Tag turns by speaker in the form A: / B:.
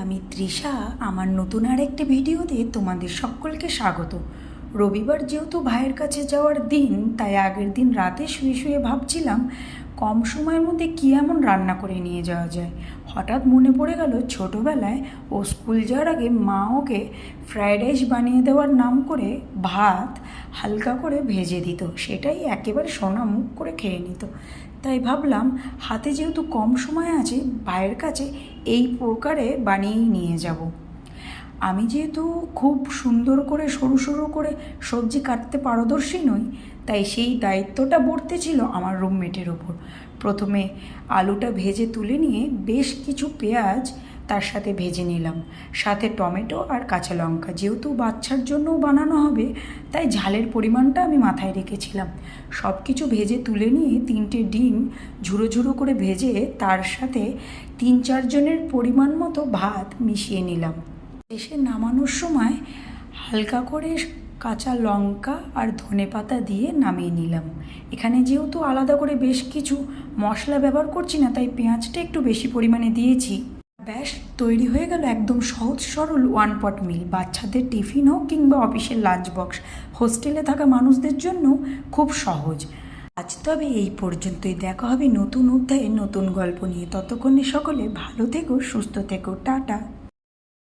A: আমি তৃষা। আমার নতুন আর একটি ভিডিওতে তোমাদের সকলকে স্বাগত। রবিবার যেহেতু ভাইয়ের কাছে যাওয়ার দিন, তাই আগের দিন রাতে শুয়ে শুয়ে ভাবছিলাম কম সময়ের মধ্যে কী এমন রান্না করে নিয়ে যাওয়া যায়। হঠাৎ মনে পড়ে গেল ছোটোবেলায় ও স্কুল যাওয়ার আগে মা ওকে ফ্রায়েড রাইস বানিয়ে দেওয়ার নাম করে ভাত হালকা করে ভেজে দিত, সেটাই একেবারে সোনা মুখ করে খেয়ে নিত। তাই ভাবলাম হাতে যেহেতু কম সময় আছে, ভাইয়ের কাছে এই প্রকারে বানিয়েই নিয়ে যাব। আমি যেহেতু খুব সুন্দর করে সরু সরু করে সবজি কাটতে পারদর্শী নই, তাই সেই দায়িত্বটা বর্তে ছিল আমার রুমমেটের ওপর। প্রথমে আলুটা ভেজে তুলে নিয়ে বেশ কিছু পেঁয়াজ তার সাথে ভেজে নিলাম, সাথে টমেটো আর কাঁচা লঙ্কা। যেহেতু বাচ্চার জন্যও বানানো হবে, তাই ঝালের পরিমাণটা আমি মাথায় রেখেছিলাম। সব কিছু ভেজে তুলে নিয়ে 3টে ডিম ঝুড়ো ঝুড়ো করে ভেজে তার সাথে 3-4 জনের পরিমাণ মতো ভাত মিশিয়ে নিলাম। শেষে নামানোর সময় হালকা করে কাঁচা লঙ্কা আর ধনেপাতা দিয়ে নামিয়ে নিলাম। এখানে যেহেতু আলাদা করে বেশ কিছু মশলা ব্যবহার করছি না, তাই পেঁয়াজটা একটু বেশি পরিমাণে দিয়েছি। ব্যাস তৈরি হয়ে গেল একদম সহজ সরল ওয়ান পট মিল। বাচ্চাদের টিফিন হোক কিংবা অফিসের লাঞ্চ বক্স, হোস্টেলে থাকা মানুষদের জন্য খুব সহজ। আজ তবে এই পর্যন্তই। দেখা হবে নতুন অধ্যায়ে নতুন গল্প নিয়ে। ততক্ষণে সকলে ভালো থেকো, সুস্থ থেকো, টাটা।